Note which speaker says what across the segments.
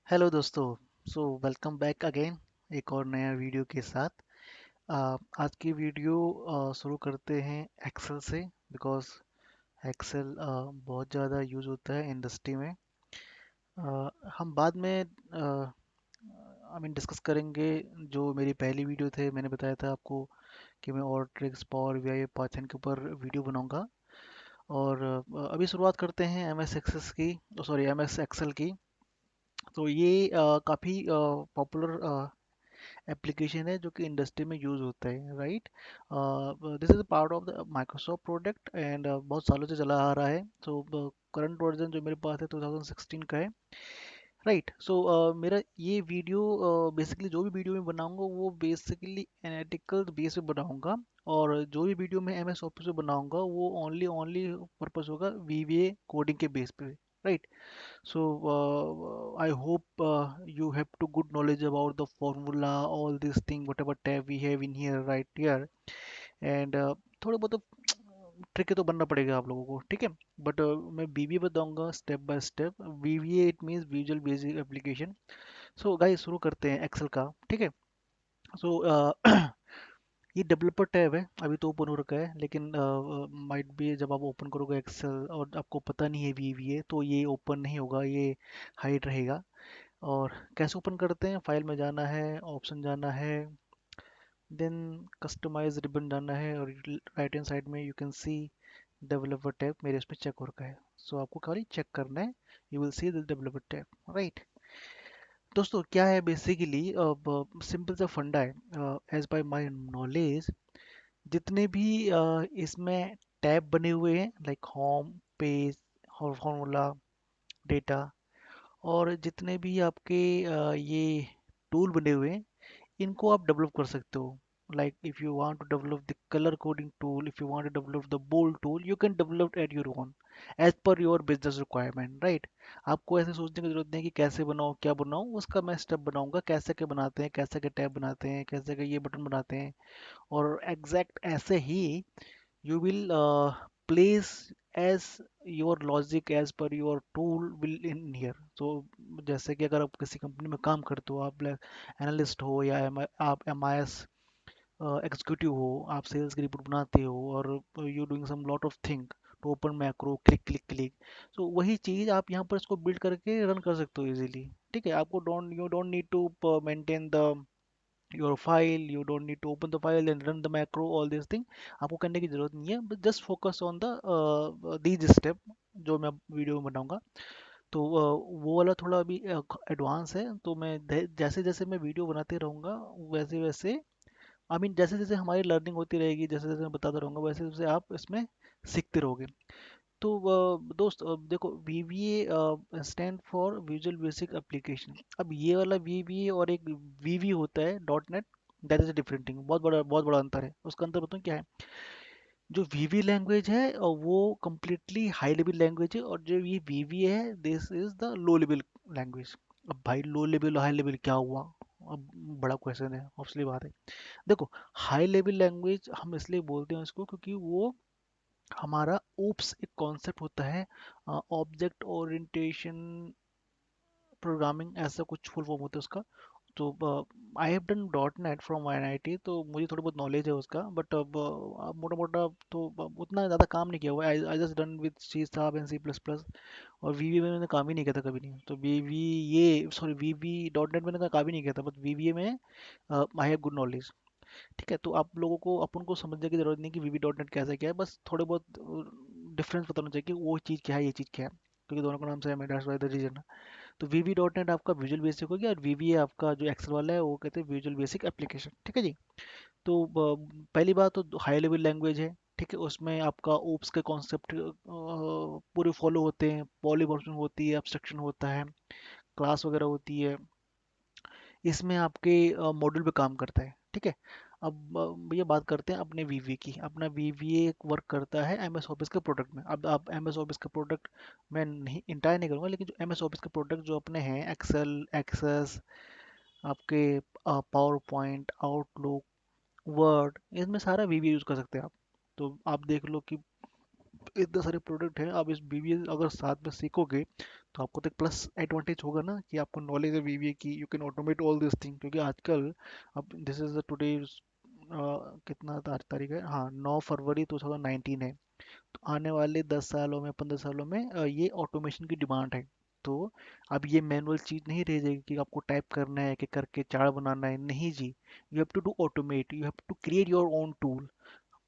Speaker 1: Hello दोस्तों। Welcome back again एक और नया वीडियो के साथ। आज की वीडियो शुरू करते हैं एक्सेल से। बिकॉज एक्सेल बहुत ज़्यादा यूज़ होता है इंडस्ट्री में। हम बाद में डिस्कस करेंगे। जो मेरी पहली वीडियो थे, मैंने बताया था आपको कि मैं और ट्रिक्स पावर बीआई पाइथन के ऊपर वीडियो बनाऊंगा। और अभी शुरुआत करते हैं एम एस एक्सेस की, सॉरी एम एस एक्सेल की। तो ये काफ़ी पॉपुलर एप्लीकेशन है जो कि इंडस्ट्री में यूज़ होता है, right. This is part of the Microsoft product and बहुत सालों से चला आ रहा है। करंट वर्जन जो मेरे पास है 2016 का है, राइट। मेरा ये वीडियो बेसिकली जो भी वीडियो मैं बनाऊंगा वो बेसिकली एनालिटिकल बेस पे बनाऊंगा। और जो भी वीडियो मैं एम एस ऑफिस पे बनाऊंगा वो ओनली ओनली पर्पस होगा वीवीए कोडिंग के बेस पे, right. I hope you have to good knowledge about the formula, all these things, whatever tab we have in here, right here, and थोड़े बहुत trick तो बनना पड़ेगा आप लोगों को, ठीक है। बट मैं बीबीए बताऊंगा step by step. वीवीए it means visual basic application. So guys शुरू करते हैं एक्सेल का, ठीक है। सो ये डेवलपर टैब है, अभी तो ओपन हो रखा है, लेकिन माइट भी जब आप ओपन करोगे एक्सेल और आपको पता नहीं है वीवीए, तो ये ओपन नहीं होगा, ये हाइड रहेगा। और कैसे ओपन करते हैं, फाइल में जाना है, ऑप्शन जाना है, देन कस्टमाइज रिबन जाना है, और राइट हैंड साइड में you can see developer tab मेरे उस पर चेक हो रखा है। आपको खाली चेक करना है, you will see the developer tab, right. दोस्तों क्या है बेसिकली, अब सिंपल सा फंडा है। एज बाय माय नॉलेज, जितने भी इसमें टैब बने हुए हैं like home page, formula, data, और जितने भी आपके ये टूल बने हुए हैं, इनको आप डेवलप कर सकते हो। Like if you want to develop the colour coding tool, if you want to develop the bold tool, you can develop at your own as per your business requirement, right. आपको ऐसे सोचने की जरूरत नहीं है कि कैसे बनाओ क्या बनाओ, उसका मैं स्टेप बनाऊंगा, कैसे के बनाते हैं, कैसे के टैब बनाते हैं, कैसे के ये बटन बनाते हैं। और एग्जैक्ट ऐसे ही you will place as your logic as per your tool will in here। जैसे कि अगर आप किसी कंपनी में काम करते हो, आप एनालिस्ट हो या आप एम आई एस एग्जीक्यूटिव हो, आप सेल्स की रिपोर्ट बनाते हो, और you doing some lot of thing to open macro, click click click. वही चीज़ आप यहाँ पर इसको बिल्ड करके रन कर सकते हो इजीली, ठीक है। आपको don't need to maintain the your file, you don't need to open the file and run the macro, all these thing आपको करने की जरूरत नहीं है। बस just focus on the these step जो मैं वीडियो में बनाऊंगा। वो वाला थोड़ा अभी एडवांस है, तो मैं जैसे जैसे मैं वीडियो बनाते रहूंगा वैसे वैसे, जैसे जैसे हमारी लर्निंग होती रहेगी, जैसे जैसे मैं बताता रहूंगा वैसे वैसे आप इसमें सीखते रहोगे। दोस्त देखो, VBA stand for visual basic application. अब ये वाला VBA और एक VB होता है dot net, that is a different thing. बहुत बड़ा अंतर है। उसका अंतर बताऊँ क्या है। जो VB लैंग्वेज है वो कम्प्लीटली हाई लेवल लैंग्वेज है, और जो ये VBA है this is the low level language. अब भाई लो लेवल हाई लेवल क्या हुआ, अब बड़ा क्वेश्चन है, ऑब्वियसली बात है। देखो, हाई लेवल लैंग्वेज हम इसलिए बोलते हैं उसको क्योंकि वो हमारा ओप्स एक कॉन्सेप्ट होता है, ऑब्जेक्ट ओरिएंटेशन प्रोग्रामिंग, ऐसा कुछ फुल फॉर्म होता है उसका। तो I have done dot net from IIT, तो मुझे थोड़ी बहुत नॉलेज है उसका। बट अब मोटा मोटा तो उतना ज़्यादा काम नहीं किया हुआ। I just done with C sharp and C++। और VB में मैंने काम ही नहीं किया था कभी नहीं। तो VB ये सॉरी VB डॉट नेट मैंने काम ही नहीं किया था, बट VBA में आई हैव गुड नॉलेज, ठीक है। तो आप लोगों को अपन को समझने की जरूरत नहीं कि VB डॉट नेट कैसा क्या है, बस थोड़े बहुत डिफरेंस बताना चाहिए कि वो चीज़ क्या है, ये चीज़ क्या है, क्योंकि दोनों का नाम सेम है, दैट्स व्हाई द रीजन। तो VB डॉट नेट आपका विजुअल बेसिक हो गया, और VBA आपका जो एक्सेल वाला है वो कहते हैं विजुअल बेसिक एप्लीकेशन, ठीक है जी। पहली बात तो हाई लेवल लैंग्वेज है, ठीक है। उसमें आपका ओप्स के कॉन्सेप्ट पूरे फॉलो होते हैं, पॉलीमॉर्फिज्म होती है, एब्स्ट्रक्शन होता है, क्लास वगैरह होती है। इसमें आपके मॉड्यूल पे काम करता है, ठीक है। अब भैया बात करते हैं अपने वीवी की। अपना वीवीए वर्क करता है MS ऑफिस के प्रोडक्ट में। अब आप MS ऑफिस के प्रोडक्ट, मैं नहीं इंटायर नहीं करूँगा, लेकिन जो MS ऑफिस के प्रोडक्ट जो अपने हैं, एक्सेल, एक्सेस, आपके पावर पॉइंट, आउटलुक, वर्ड, इसमें सारा वीवी यूज़ कर सकते हैं आप। तो आप देख लो कि इतने सारे प्रोडक्ट हैं, आप इस वीवी अगर साथ में सीखोगे तो आपको तो एक प्लस एडवांटेज होगा ना कि आपको नॉलेज है वीवीए की, you can automate all this thing. क्योंकि आजकल अब दिस इज द टुडे कितना तारीख है, हाँ 9 फरवरी 2019 है। तो आने वाले 10 सालों में 15 सालों में ये ऑटोमेशन की डिमांड है। तो अब ये मैनुअल चीज़ नहीं रह जाएगी कि आपको टाइप करना है कि करके चार्ट बनाना है, नहीं जी। You have to do automate, you have to create your own tool,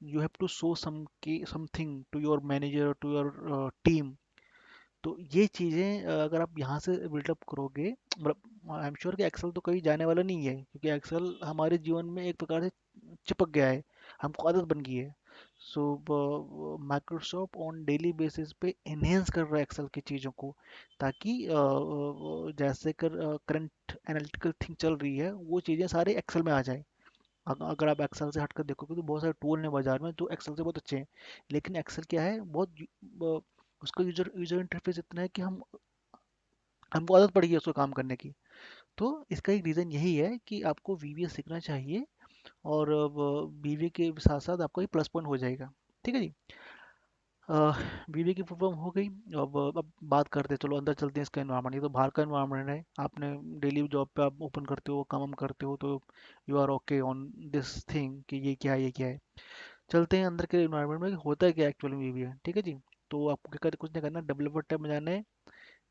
Speaker 1: you have to show something to your manager, to your team. तो ये चीज़ें अगर आप यहाँ से बिल्डअप करोगे, मतलब आई एम श्योर कि एक्सेल तो कहीं जाने वाला नहीं है, क्योंकि एक्सेल हमारे जीवन में एक प्रकार से चिपक गया है, हमको आदत बन गई है। सो माइक्रोसॉफ्ट ऑन डेली बेसिस पे एनहेंस कर रहा है एक्सेल की चीज़ों को, ताकि जैसे कर करंट एनालिटिकल थिंग चल रही है वो चीज़ें सारे एक्सेल में आ जाए। अगर आप एक्सेल से हटकर देखोगे तो बहुत सारे टूल हैं बाजार में जो एक्सेल से बहुत अच्छे हैं, लेकिन एक्सेल क्या है, उसका यूजर यूजर इंटरफेस इतना है कि हमको आदत पड़ गई है उसको काम करने की। तो इसका एक रीज़न यही है कि आपको वीवीए सीखना चाहिए, और वीवीए के साथ साथ आपका ये प्लस पॉइंट हो जाएगा। ठीक है जी। वीवीए की फुल फॉर्म हो गई। अब बात करते हैं, चलो अंदर चलते हैं इसका एनवायरनमेंट। ये तो बाहर का एनवायरनमेंट है, आपने डेली जॉब पे आप ओपन करते हो, काम करते हो, तो you are okay on this thing कि ये क्या है ये क्या है। चलते हैं अंदर के एनवायरनमेंट में कि होता है क्या एक्चुअली में वीवीए। ठीक है जी। तो आपको क्या कुछ नहीं करना, डेवलपर टैब में जाना है,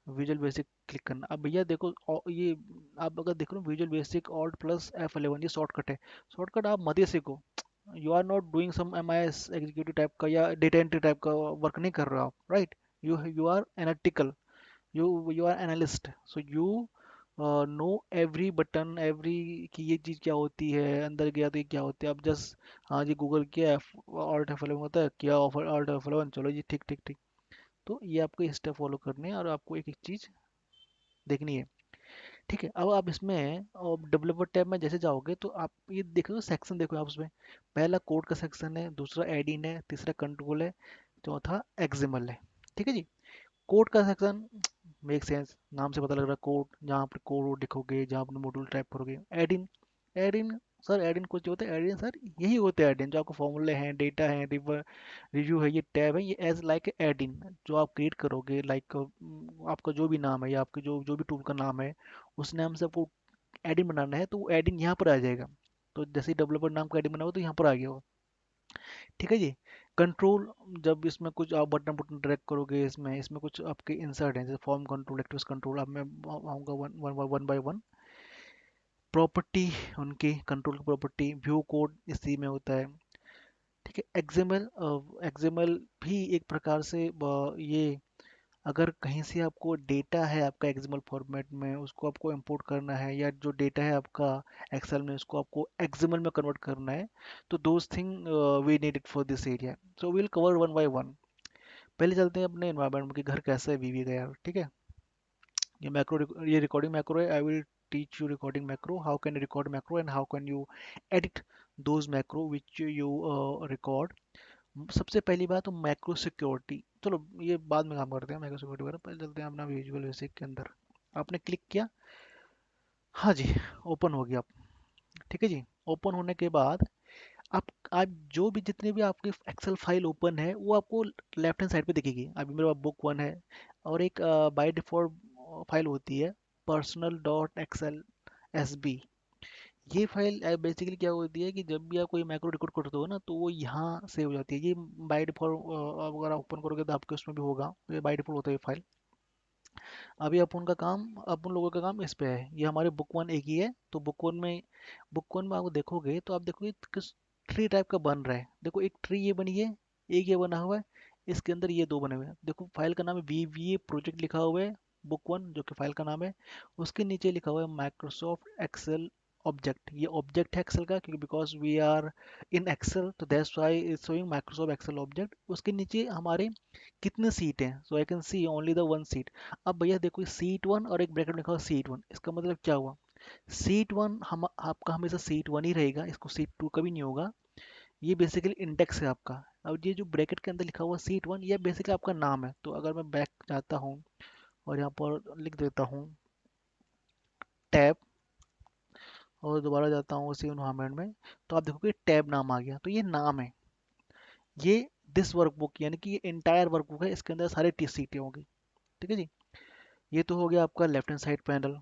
Speaker 1: विजुअल बेसिक क्लिक करना। अब भैया देखो ये आप अगर देख लो visual basic alt plus F11 ये शॉर्टकट है। शॉर्टकट आप मत ही सीखो। You are not doing some MIS executive type का या डेटा एंट्री टाइप का वर्क नहीं कर रहे हो आप, right. You are analytical, you are analyst, so you know every button every कि ये चीज़ क्या होती है, अंदर गया तो ये क्या होती है। अब जस्ट हाँ जी गूगल किया, ऑल्ट F11 होता है, किया ऑल्ट F11, चलो जी ठीक ठीक ठीक। तो ये आपको ये स्टेप फॉलो करने हैं और आपको एक एक चीज़ देखनी है। ठीक है, अब आप इसमें डेवलपर टैब में जैसे जाओगे तो आप ये देखो सेक्शन, देखो आप उसमें पहला कोड का सेक्शन है, दूसरा एडिन है, तीसरा कंट्रोल है, चौथा एक्सएमएल है। ठीक है जी। कोड का सेक्शन मेक सेंस, नाम से पता लग रहा है कोड, जहाँ आप कोड लिखोगे, जहाँ अपने मॉड्यूल टाइप करोगे। एडिन, एडिन सर एडिन कुछ जो होता है, एडिन सर यही होते हैं एडिन, जो आपको फॉर्मूले हैं, डेटा है, रिव्यू है, ये टैब है, ये एज लाइक एडिन जो आप क्रिएट करोगे। लाइक आपका जो भी नाम है या आपके जो जो भी टूल का नाम है, उस नाम से आपको एडिन बनाना है, तो वो एडिन यहाँ पर आ जाएगा। तो जैसे ही डेवलपर नाम का एडिन बना हो तो यहाँ पर आ गया हो। ठीक है जी। कंट्रोल, जब इसमें कुछ आप बटन बटन ड्रैग करोगे, इसमें इसमें कुछ आपके इंसर्ट हैं, जैसे फॉर्म कंट्रोल, एक्ट्रेस कंट्रोल। अब मैं आऊँगा one one one by one. Property, उनकी कंट्रोल की प्रॉपर्टी, व्यू कोड इसी में होता है। ठीक है। एक्सएमएल, एक्सएमएल भी एक प्रकार से ये अगर कहीं से आपको डेटा है आपका एक्सएमएल फॉर्मेट में, उसको आपको इंपोर्ट करना है, या जो डेटा है आपका एक्सेल में उसको आपको एक्सएमएल में कन्वर्ट करना है, तो those thing we need it for this area. So we will cover one by one. पहले चलते हैं अपने एनवायरनमेंट में कि घर कैसा है वीवी का यार। ठीक है। ये मैक्रो, ये रिकॉर्डिंग मैक्रो है। I will teach you recording macro, how can you record macro and how can you edit those macro which you record. सबसे पहली बात तो मैक्रो सिक्योरिटी, चलो ये बाद में काम करते हैं मैक्रो सिक्योरिटी वगैरह, पहले चलते हैं अपना विजुअल बेसिक के अंदर। आपने क्लिक किया, हाँ जी, ओपन हो गया। ठीक है जी। ओपन होने के बाद आप जो भी जितने भी आपके एक्सेल फाइल ओपन है वो आपको लेफ्ट हैंड साइड पे दिखेगी। अभी मेरे पास बुक वन है, और एक बाय डिफॉल्ट फाइल होती है personal dot XL S B. ये फाइल बेसिकली क्या होती है कि जब भी आप कोई मैक्रो रिकॉर्ड करते हो ना, तो वो यहाँ सेव हो जाती है। ये बाय डिफॉल्ट अगर आप ओपन करोगे तो आपके उसमें भी होगा, ये बाय डिफॉल्ट होता है ये फाइल। अभी अपन लोगों का काम इस पे है। ये हमारे बुक वन एक ही है, तो बुक वन में आप देखोगे तो आप देखोगे किस ट्री टाइप का बन रहा है। देखो एक ट्री ये बनी है, एक ये बना हुआ है, इसके अंदर ये दो बने हुए हैं। देखो फाइल का नाम है VVA प्रोजेक्ट लिखा हुआ है, बुक वन जो कि फाइल का नाम है। उसके नीचे लिखा हुआ है माइक्रोसॉफ्ट एक्सेल ऑब्जेक्ट। ये ऑब्जेक्ट है एक्सेल का, क्योंकि because we are in Excel, तो that's why is showing Microsoft Excel object. उसके नीचे हमारे कितने सीट हैं, so I can see only the one sheet. अब भैया देखो सीट वन और एक ब्रैकेट में लिखा हुआ सीट वन, इसका मतलब क्या हुआ, सीट वन हम आपका हमेशा सीट वन ही रहेगा, इसको सीट टू कभी नहीं होगा। ये बेसिकली इंडेक्स है आपका। अब ये जो ब्रैकेट के अंदर लिखा हुआ सीट वन, ये बेसिकली आपका नाम है। तो अगर मैं बैक जाता हूँ और यहाँ पर लिख देता हूँ टैब, और दोबारा जाता हूँ उसी इन्वायरमेंट में, तो आप देखोगे टैब नाम आ गया, तो ये नाम है। ये दिस वर्कबुक यानी कि ये इंटायर वर्कबुक है, इसके अंदर सारे टी सीटें होंगी। ठीक है जी। ये तो हो गया आपका लेफ्ट हैंड साइड पैनल।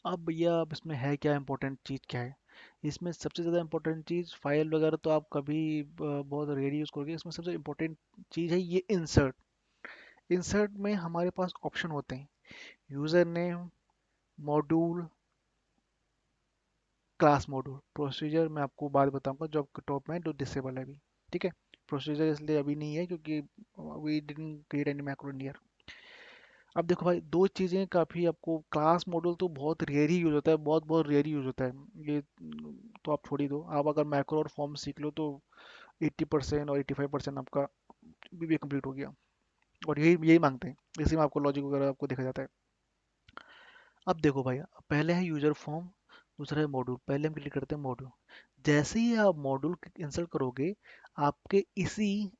Speaker 1: अब भैया अब इसमें है क्या, इंपॉर्टेंट चीज़ क्या है? इसमें सबसे ज़्यादा इंपॉर्टेंट चीज़, फाइल वगैरह तो आप कभी बहुत रेयर यूज़ करोगे, इसमें सबसे इंपॉर्टेंट चीज़ है ये इंसर्ट। इंसर्ट में हमारे पास ऑप्शन होते हैं, user name, module, class module. Procedure मैं आपको बाद बताऊंगा, जो आपके टॉप में है, जो डिसेबल है अभी। ठीक है, प्रोसीजर इसलिए अभी नहीं है क्योंकि we didn't create any macro in. अब देखो भाई, दो चीज़ें काफ़ी आपको, क्लास मॉड्यूल तो बहुत रेयर ही यूज़ होता है, बहुत बहुत रेयर यूज़ होता है ये। तो आप छोड़ ही दो, आप अगर मैक्रो और फॉर्म सीख लो तो 80% और 85% आपका बीबीए कंप्लीट हो गया। और यही यही मांगते हैं, इसी में आपको लॉजिक वगैरह आपको देखा जाता है। अब देखो भाई, पहले है यूजर फॉर्म, दूसरा है मॉड्यूल। पहले हम क्लिक करते हैं मॉड्यूल। जैसे ही आप मॉड्यूल इंस्टॉल करोगे, आपके इसी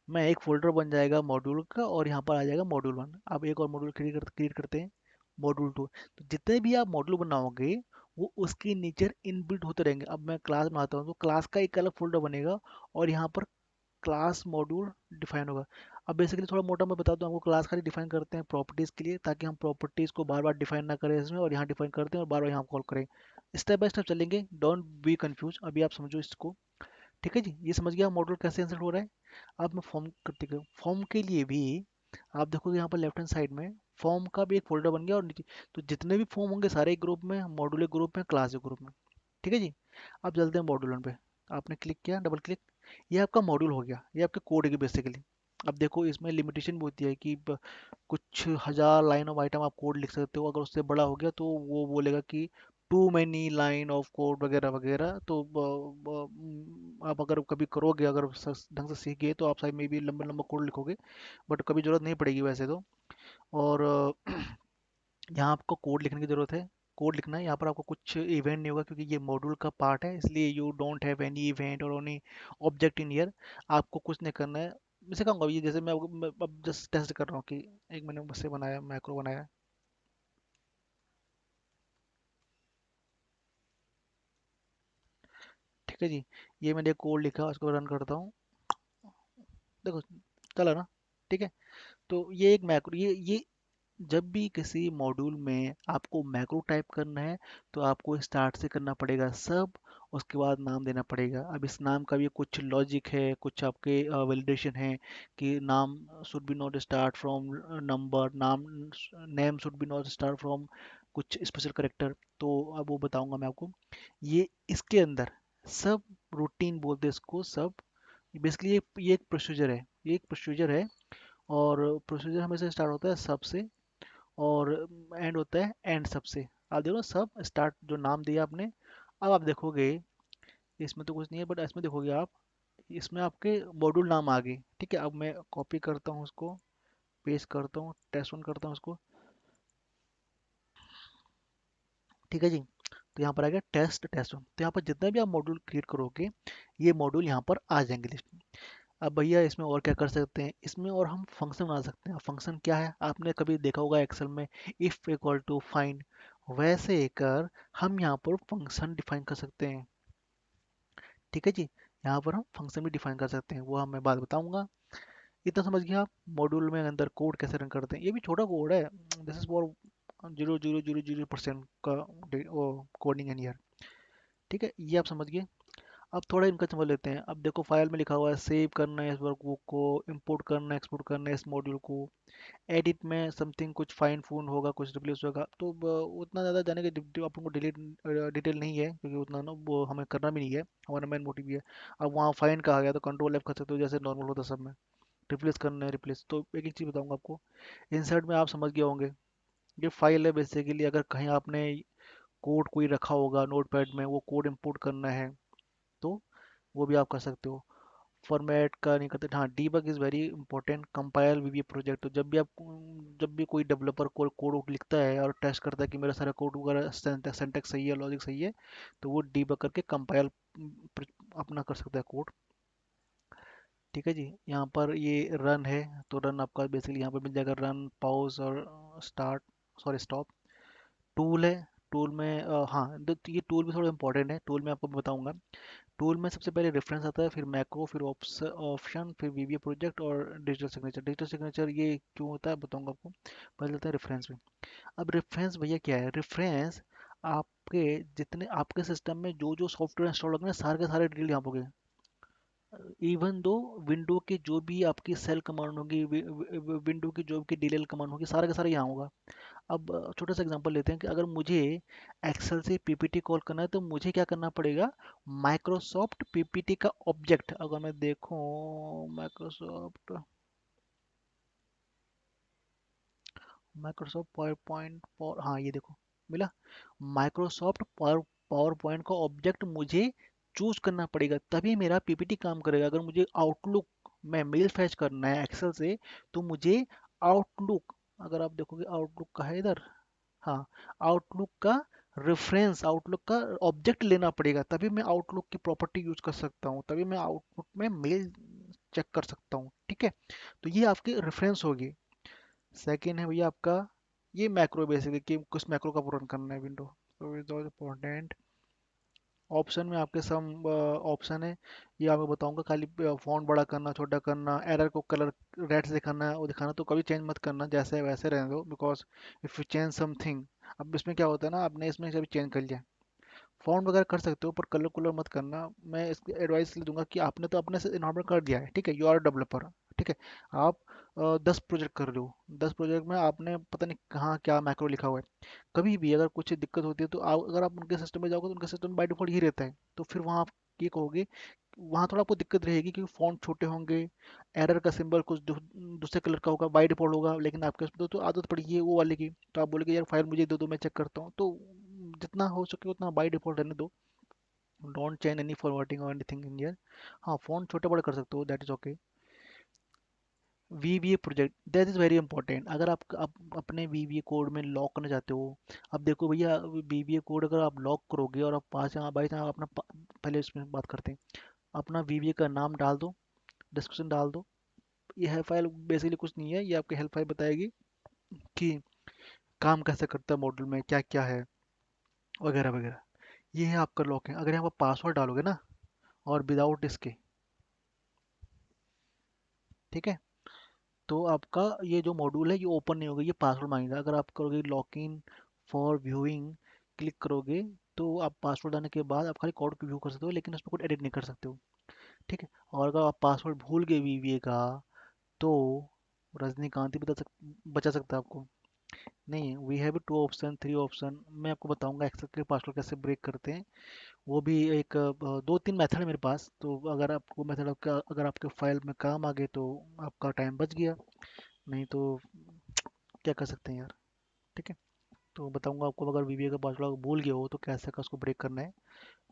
Speaker 1: में एक फोल्डर बन जाएगा मॉड्यूल का, और यहाँ पर आ जाएगा मॉड्यूल 1। अब एक और मॉड्यूल क्रिएट करते हैं, मॉड्यूल 2। तो जितने भी आप मॉड्यूल बनाओगे, वो उसके नीचे इनबिल्ट होते रहेंगे। अब मैं क्लास बनाता हूँ तो क्लास का एक अलग फोल्डर बनेगा, और यहाँ पर क्लास मॉड्यूल डिफाइन होगा। अब बेसिकली थोड़ा मोटा मैं बता दूं आपको, क्लास खाली डिफाइन करते हैं प्रॉपर्टीज़ के लिए, ताकि हम प्रॉपर्टीज़ को बार बार डिफाइन ना करें इसमें, और यहाँ डिफाइन करते हैं और बार बार यहाँ कॉल करें। स्टेप बाय स्टेप चलेंगे, डोंट बी कंफ्यूज, अभी आप समझो इसको। ठीक है जी, ये समझ गया मॉड्यूल कैसे इंसर्ट हो रहा है। अब मैं फॉर्म करते गया, फॉर्म के लिए भी आप देखोगे यहाँ पर लेफ्ट हैंड साइड में फॉर्म का भी एक फोल्डर बन गया, और नीचे तो जितने भी फॉर्म होंगे सारे एक ग्रुप में, मॉड्यूल एक ग्रुप में, क्लास एक ग्रुप में। ठीक है जी। अब चलते हैं मॉड्यूल वन पे। आपने क्लिक किया, डबल क्लिक, ये आपका मॉड्यूल हो गया, ये आपके कोड की बेसिकली। अब देखो इसमें लिमिटेशन भी होती है कि कुछ हजार लाइन ऑफ आइटम आप कोड लिख सकते हो, अगर उससे बड़ा हो गया तो वो बोलेगा कि too many line of code वगैरह वगैरह। तो आप अगर कभी करोगे, अगर ढंग से सीख गए, तो आप शायद में भी लंबा लंबा कोड लिखोगे, बट कभी जरूरत नहीं पड़ेगी वैसे तो। और यहाँ आपको कोड लिखने की ज़रूरत है, कोड लिखना है। यहाँ पर आपको कुछ इवेंट नहीं होगा क्योंकि ये मॉड्यूल का पार्ट है, इसलिए you don't have any event और एनी ऑब्जेक्ट इन ईयर। आपको कुछ नहीं करना है। मैं सिखाऊंगा, ये जैसे मैं अब जस्ट टेस्ट कर रहा हूँ कि एक मैंने मुझसे बनाया, मैक्रो बनाया। ठीक है जी, ये मैंने कोड लिखा, उसको रन करता हूँ। देखो चला ना। ठीक है, तो ये एक मैक्रो, ये जब भी किसी मॉड्यूल में आपको मैक्रो टाइप करना है, तो आपको स्टार्ट से करना पड़ेगा सब, उसके बाद नाम देना पड़ेगा। अब इस नाम का भी कुछ लॉजिक है, कुछ आपके वैलिडेशन है कि नाम should be not start from number, नाम name should be not start from कुछ स्पेशल करेक्टर। तो अब वो बताऊंगा मैं आपको। ये इसके अंदर सब रूटीन बोलते हैं इसको, सब बेसिकली ये एक प्रोसीजर है, ये एक प्रोसीजर है। और प्रोसीजर हमेशा स्टार्ट होता है सबसे, और एंड होता है एंड सबसे। आप देखो सब स्टार्ट जो नाम दिया आपने। अब आप देखोगे इसमें तो कुछ नहीं है, बट इसमें देखोगे आप, इसमें आपके मॉड्यूल नाम आ गए। ठीक है, अब मैं कॉपी करता हूँ उसको, पेस्ट करता हूँ, टेस्ट वन करता हूँ उसको। ठीक है जी, तो यहाँ पर आ गया टेस्ट, टेस्ट वन। तो यहाँ पर जितने भी आप मॉड्यूल क्रिएट करोगे, ये मॉड्यूल यहाँ पर आ जाएंगे लिस्ट में। अब भैया इसमें और क्या कर सकते हैं, इसमें और हम फंक्शन बना सकते हैं। फंक्शन क्या है, आपने कभी देखा होगा एक्सेल में, इफ इक्वल टू फाइंड, वैसे कर हम यहाँ पर फंक्शन डिफाइन कर सकते हैं। ठीक है जी, यहाँ पर हम फंक्शन भी डिफाइन कर सकते हैं, वो हम मैं बात बताऊंगा। इतना समझ गया आप मॉड्यूल में अंदर कोड कैसे रन करते हैं। ये भी छोटा कोड है, दिस इज फॉर 0.000% का कोडिंग एन ईयर। ठीक है, ये आप समझ गए। अब थोड़ा इनका समझ लेते हैं। अब देखो फाइल में लिखा हुआ है सेव करना है इस वर्कबुक को, इंपोर्ट करना है, एक्सपोर्ट करना है इस मॉड्यूल को, एडिट में समथिंग कुछ फाइन फून होगा, कुछ रिप्लेस होगा। तो उतना ज़्यादा जाने के अपन को डिलीट डिटेल नहीं है, क्योंकि उतना ना वो हमें करना भी नहीं है, हमारा मेन मोटिव भी है। अब वहाँ फाइन कहा गया तो कंट्रोल एफ कर सकते हो, जैसे नॉर्मल होता है सब में। रिप्लेस करना है, रिप्लेस। तो एक एक चीज़ बताऊंगा आपको, इंसर्ट में आप समझ गए होंगे, ये फाइल है बेसिकली। अगर कहीं आपने कोड कोई रखा होगा नोटपैड में, वो कोड इंपोर्ट करना है, तो वो भी आप कर सकते हो। फॉर्मेट का नहीं करते। हाँ, debug is very important, compile VBA project. तो जब भी कोई डेवलपर कोड कोड लिखता है और टेस्ट करता है कि मेरा सारा कोड वगैरह सिंटैक्स सही है, लॉजिक सही है, तो वो डीबग करके कंपाइल अपना कर सकता है कोड। ठीक है जी, यहाँ पर ये रन है, तो रन आपका बेसिकली यहाँ पर मिल जाएगा, रन, पॉज और स्टार्ट, सॉरी स्टॉप। टूल है, टूल में हाँ तो ये टूल भी थोड़ा इंपॉर्टेंट है, टूल में आपको बताऊंगा। टूल में सबसे पहले रेफरेंस आता है, फिर मैक्रो, फिर ऑप्शन, फिर वीवीए प्रोजेक्ट और डिजिटल सिग्नेचर। डिजिटल सिग्नेचर ये क्यों होता है बताऊंगा आपको। पहले चलते हैं रेफरेंस में। अब रेफरेंस भैया क्या है? रेफरेंस आपके जितने आपके सिस्टम में जो जो सॉफ्टवेयर इंस्टॉल होंगे ना, सारे के सारे डिटेल यहाँ होंगे। इवन दो विंडो के जो भी आपकी सेल कमांड होगी, विंडो की जो भी डीएल कमांड होगी, सारा का सारा यहाँ होगा। अब छोटा सा एग्जांपल लेते हैं कि अगर मुझे एक्सेल से पीपीटी कॉल करना है तो मुझे क्या करना पड़ेगा? माइक्रोसॉफ्ट पीपीटी का ऑब्जेक्ट अगर मैं देखूं, Microsoft Microsoft power point power, हाँ ये देखो मिला। माइक्रोसॉफ्ट पावर पावर पॉइंट का ऑब्जेक्ट मुझे चूज करना पड़ेगा, तभी मेरा पीपीटी काम करेगा। अगर मुझे आउटलुक में मेल फैच करना है एक्सेल से, तो मुझे आउटलुक, अगर आप देखोगे आउटलुक का है इधर, हाँ, आउटलुक का रेफरेंस, आउटलुक का ऑब्जेक्ट लेना पड़ेगा, तभी मैं आउटलुक की प्रॉपर्टी यूज कर सकता हूँ, तभी मैं आउटलुक में मेल चेक कर सकता हूँ। ठीक है, तो ये आपकी रेफरेंस होगी। सेकेंड है भैया आपका ये मैक्रो, बेसिकली कि किस मैक्रो का पूर्ण करना है विंडो, तो इज इम्पोर्टेंट। ऑप्शन में आपके सम ऑप्शन है, ये आपको बताऊंगा। खाली फॉन्ट बड़ा करना, छोटा करना, एरर को कलर रेड से दिखाना वो दिखाना, तो कभी चेंज मत करना, जैसे है वैसे रहने दो, because if you change something. अब इसमें क्या होता है ना, आपने इसमें कभी चेंज कर लिया, फॉन्ट वगैरह कर सकते हो पर कलर कलर मत करना। मैं इसकी एडवाइस दूंगा कि आपने तो अपने से नॉर्मल कर दिया है, ठीक है, यू आर डेवलपर, ठीक है। आप 10 प्रोजेक्ट कर रहे हो, 10 प्रोजेक्ट में आपने पता नहीं कहाँ क्या मैक्रो लिखा हुआ है। कभी भी अगर कुछ दिक्कत होती है तो अगर आप उनके सिस्टम में जाओगे तो उनका सिस्टम बाय डिफॉल्ट ही रहता है, तो फिर वहाँ आप ये कहोगे, वहाँ थोड़ा आपको दिक्कत रहेगी क्योंकि फॉन्ट छोटे होंगे, एरर का सिंबल कुछ दूसरे कलर का होगा, बाय डिफॉल्ट होगा, लेकिन आपके उसमें तो आदत पड़ी है वो वाले की, तो आप बोलोगे यार फाइल मुझे दे दो मैं चेक करता हूँ। तो जितना हो सके उतना बाय डिफॉल्ट रहने दो, डोंट चेंज एनी फॉरवर्डिंग और एनीथिंग इन ईयर। हाँ फॉन्ट छोटे बड़े कर सकते हो, that is okay. वीवीए project that is very important. अगर आप अपने वीवीए कोड में लॉक करना चाहते हो, अब देखो भैया वीवीए कोड अगर आप लॉक करोगे और आप पास यहाँ बाई चांस अपना पहले इसमें बात करते हैं, अपना वीवीए का नाम डाल दो, डिस्क्रिप्शन डाल दो। ये हेल्प फाइल बेसिकली कुछ नहीं है, ये आपकी हेल्प फाइल बताएगी कि काम कैसे करता है मॉड्यूल में, क्या क्या है वगैरह वगैरह। ये है आपका लॉक है। अगर यहाँ पर पासवर्ड डालोगे ना, और विदाउट इसके, ठीक है, तो आपका ये जो मॉड्यूल है ये ओपन नहीं होगा, ये पासवर्ड मांगेगा। अगर आप करोगे log in for viewing, click करोगे, तो आप पासवर्ड डालने के बाद आप खाली कोड को व्यू कर सकते हो, लेकिन उसमें कोड एडिट नहीं कर सकते हो। ठीक है, और अगर आप पासवर्ड भूल गए वीवीए का, तो रजनीकांत ही बचा सकता है आपको। नहीं, वी हैव 2 ऑप्शन 3 ऑप्शन, मैं आपको बताऊंगा एक्सेल के पासवर्ड कैसे ब्रेक करते हैं। वो भी एक 2-3 मेथड है मेरे पास, तो अगर आपको मेथड आपका अगर आपके फाइल में काम आ गए तो आपका टाइम बच गया, नहीं तो क्या कर सकते हैं यार। ठीक है, तो बताऊंगा आपको, अगर वीवीए का पासवर्ड आप भूल गए हो तो कैसे का उसको ब्रेक करना है,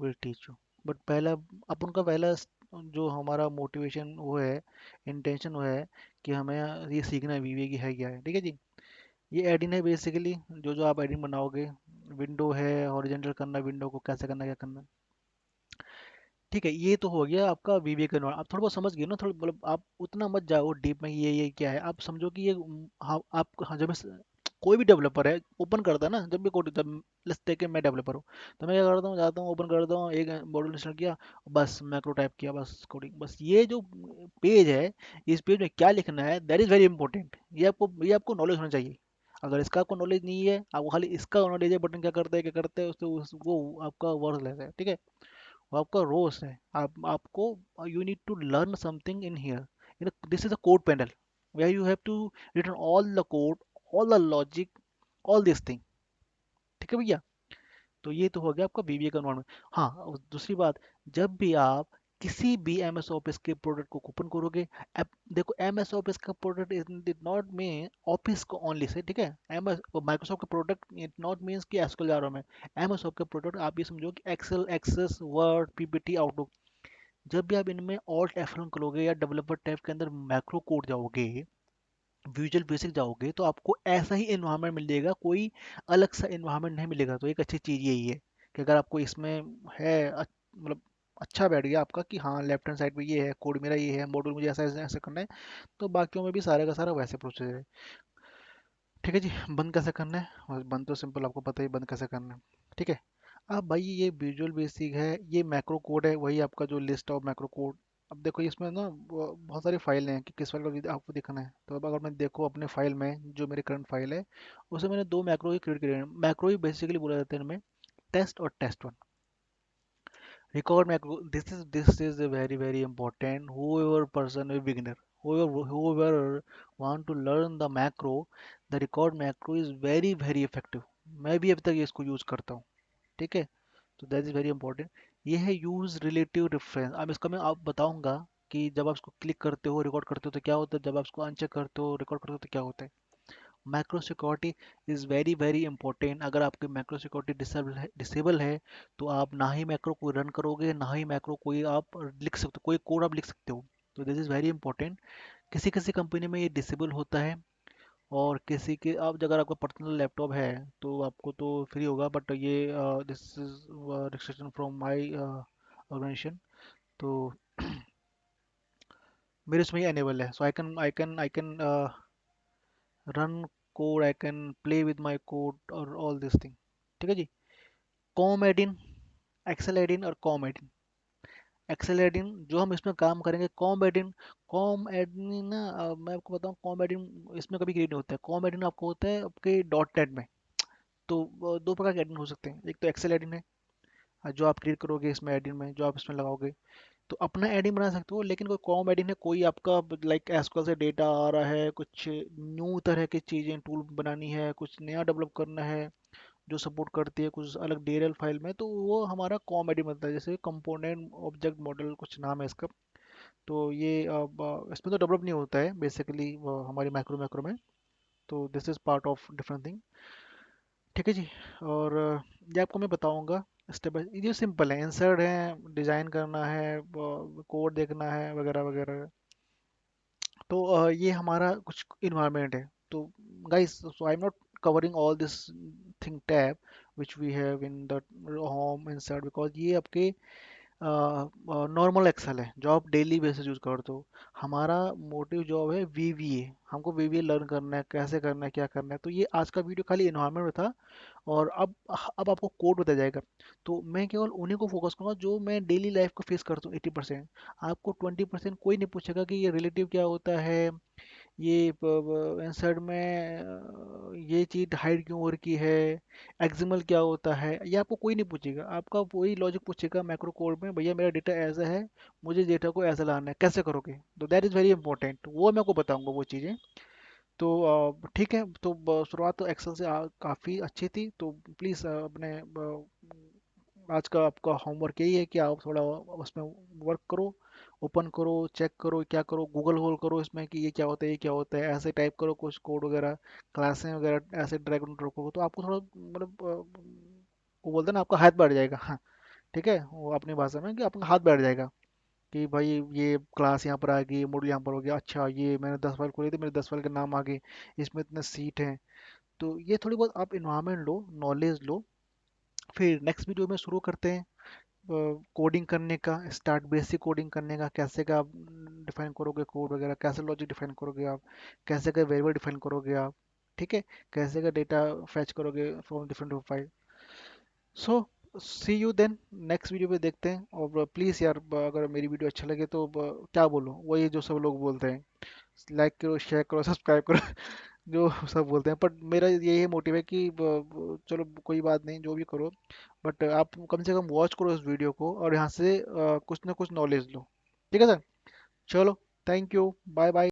Speaker 1: विल टीच यू। बट पहला अपन का पहला जो हमारा मोटिवेशन वो है, इंटेंशन वो है कि हमें ये सीखना है वीवीए की है क्या है। ठीक है जी, ये एडिन है बेसिकली, जो जो आप एडिन बनाओगे, विंडो है, हॉरिजॉन्टल करना विंडो को कैसे करना, क्या करना। ठीक है, ये तो हो गया आपका वीवीए का नॉलेज। आप थोड़ा बहुत समझ गए ना, थोड़ा मतलब आप उतना मत जाओ डीप में, ये क्या है, आप समझो कि ये हाँ आप हाँ, जब कोई भी डेवलपर है ओपन करता है ना, जब भी कोड, जब लेट्स टेक मैं डेवलपर हूँ, तो मैं क्या करता हूँ, जाता हूँ ओपन करता हूँ, एक मॉड्यूल इंस्टॉल किया, बस मैक्रो टाइप किया, बस कोडिंग, बस। ये जो पेज है, इस पेज में क्या लिखना है, दैट इज वेरी इंपॉर्टेंट। ये आपको नॉलेज होना चाहिए। अगर इसका आपको नॉलेज नहीं है, आपको खाली इसका नॉलेज है, बटन क्या करते हैं उससे वो आपका वर्थ है। ठीक है, वो आपका रोज है, आपको you need to learn something in here. This is a code panel where you have to return all the code, all the logic, all this thing. ठीक है भैया, तो ये तो हो गया आपका बीबीए का एनवायरनमेंट। हाँ, और दूसरी बात, जब भी आप किसी भी एम एस ऑफिस के प्रोडक्ट को ओपन करोगे, देखो एम एस ऑफिस का product is did not mean office को ओनली से, ठीक है। एम एस माइक्रोसॉफ्ट का प्रोडक्ट इट नॉट मीन्स कि एसक्यूएल जा रहा हूँ मैं। एम एस ऑफिस का प्रोडक्ट आप ये समझो कि excel, access, word, PPT, outlook. जब भी आप इनमें ऑल्ट F1 करोगे या डेवलपर टैब के अंदर मैक्रो कोड जाओगे, विजुअल बेसिक जाओगे, तो आपको ऐसा ही इन्वायरमेंट मिलेगा, कोई अलग सा इन्वायरमेंट नहीं मिलेगा। तो एक अच्छी चीज़ यही है कि अगर आपको इसमें है मतलब अच्छा बैठ गया आपका कि हाँ लेफ्ट हैंड साइड पे ये है कोड, मेरा ये है मॉड्यूल, मुझे ऐसा ऐसा ऐसा करना है, तो बाकियों में भी सारे का सारा वैसे प्रोसीजर है। ठीक है जी, बंद कैसे करना है, और बंद तो सिंपल आपको पता ही बंद कैसे करना है। ठीक है। अब भाई ये विजुअल बेसिक है, ये मैक्रो कोड है, वही आपका जो लिस्ट ऑफ मैक्रो कोड। अब देखो इसमें ना बहुत सारी फाइल हैं कि किस फाइल का आपको दिखाना है। तो अब अगर मैं देखो अपने फाइल में जो मेरी करंट फाइल है, उसमें मैंने दो मैक्रो ही क्रिएट किए हैं। मैक्रो ही बेसिकली बोला जाता है इनमें, टेस्ट और test one. Record macro. This is a very important. Whoever person a beginner, whoever want to learn the macro, the record macro is very effective. मैं भी अभी तक ये इसको यूज करता हूँ। ठीक है। तो दैट इज वेरी इंपॉर्टेंट। ये है यूज रिलेटिव रेफरेंस। अब इसका मैं आप बताऊंगा कि जब आप इसको क्लिक करते हो रिकॉर्ड करते हो तो क्या होता है, जब आप इसको अनचेक करते हो रिकॉर्ड करते हो तो क्या होता है। Macro security is very important. अगर आपकी मैक्रो सिक्योरिटी डिसेबल है तो आप ना ही मैक्रो को रन करोगे, ना ही मैक्रो कोई आप लिख सकते हो, कोई कोड आप लिख सकते हो। तो दिस इज़ वेरी इंपॉर्टेंट। किसी किसी कंपनी में ये डिसेबल होता है, और किसी के आप अगर आपका पर्सनल लैपटॉप है तो आपको तो फ्री होगा, बट ये this is restriction from my organization. तो मेरे उसमें ये अनेबल है, so I can run code, I can play with my code और ऑल दिस थिंग। ठीक है जी। कॉम एडिन, एक्सेल एडिन और कॉम एडिन। एक्सेल एडिन जो हम इसमें काम करेंगे, कॉम एडिन ना मैं आपको बताऊं, कॉम एडिन इसमें कभी क्रिएट नहीं होता है। कॉम एडिन आपको होता है आपके डॉट नेट में। तो दो प्रकार के एडिन हो सकते हैं, एक तो एक्सेल एडिन है जो आप क्रिएट करोगे इसमें एडिन में, जो आप इसमें लगाओगे तो अपना एडिन बना सकते हो। लेकिन कोई कॉम एडिन है, कोई आपका लाइक एसक्यूएल से डेटा आ रहा है, कुछ न्यू तरह की चीज़ें टूल बनानी है, कुछ नया डेवलप करना है जो सपोर्ट करती है कुछ अलग डीएलएल फाइल में, तो वो हमारा कॉमेडी बनता है। जैसे कंपोनेंट ऑब्जेक्ट मॉडल कुछ नाम है इसका। तो ये इसमें तो डेवलप नहीं होता है बेसिकली हमारी मैक्रो मैक्रो में। तो this is part of different thing. ठीक है जी। और ये आपको मैं बताऊंगा स्टेप बाय, ये सिंपल है, इंसर्ट है, डिजाइन करना है, कोड देखना है वगैरह वगैरह। तो ये हमारा कुछ इन्वायरमेंट है। तो guys, so I am not covering all this thing tab which we have in the home insert, because ये आपके नॉर्मल एक्सेल है जो आप डेली बेसिस यूज करते हो। हमारा मोटिव जॉब है वीवीए, हमको वीवीए लर्न करना है, कैसे करना है, क्या करना है। तो ये आज का वीडियो खाली इन्वायरमेंट में था। और अब आपको कोड बताया जाएगा। तो मैं केवल उन्हीं को फोकस करूंगा जो मैं डेली लाइफ को फेस करता हूँ 80%। आपको 20% कोई नहीं पूछेगा कि ये रिलेटिव क्या होता है, ये इंसर्ट में ये चीज हाइड क्यों हो रखी है, एक्सिमल क्या होता है, ये आपको कोई नहीं पूछेगा। आपका वही लॉजिक पूछेगा मैक्रो कोड में, भैया मेरा डेटा ऐसा है, मुझे डेटा को ऐसा लाना है, कैसे करोगे। तो दैट इज़ वेरी इंपॉर्टेंट, वो मैं आपको बताऊंगा वो चीज़ें। तो ठीक है। तो शुरुआत तो एक्सेल से काफ़ी अच्छी थी। तो प्लीज़ अपने आज का आपका होमवर्क यही है कि आप थोड़ा उसमें वर्क करो, ओपन करो, चेक करो, क्या करो, गूगल होल करो इसमें कि ये क्या होता है, ये क्या होता है, ऐसे टाइप करो कुछ कोड वगैरह, क्लासें वगैरह ऐसे ड्रैग एंड ड्रॉप करो, तो आपको थोड़ा मतलब वो बोलते हैं ना, आपका हाथ बैठ जाएगा। हाँ, ठीक है, वो अपनी भाषा में कि आपका हाथ बैठ जाएगा कि भाई ये क्लास यहाँ पर आ गई, मॉड्यूल यहाँ पर हो गया, अच्छा ये मैंने 10 फाइल खोली थी, मेरे 10 फाइल के नाम आ गए, इसमें इतने सीट हैं। तो ये थोड़ी बहुत आप इन्वायरमेंट लो, नॉलेज लो। फिर नेक्स्ट वीडियो में शुरू करते हैं कोडिंग करने का, स्टार्ट बेसिक कोडिंग करने का, कैसे का आप डिफाइन करोगे कोड वगैरह, कैसे लॉजिक डिफाइन करोगे आप, कैसे का वेरिएबल डिफाइन करोगे आप। ठीक है। कैसे का डेटा फैच करोगे from different file. So see you then, next video पे देखते हैं। और प्लीज़ यार अगर मेरी वीडियो अच्छा लगे तो क्या बोलूँ, वही जो सब लोग बोलते हैं, लाइक करो, शेयर करो, सब्सक्राइब करो। जो सब बोलते हैं, बट मेरा यही मोटिव है कि चलो कोई बात नहीं, जो भी करो, बट आप कम से कम वॉच करो इस वीडियो को और यहाँ से कुछ ना कुछ नॉलेज लो। ठीक है सर। चलो, थैंक यू, बाय बाय।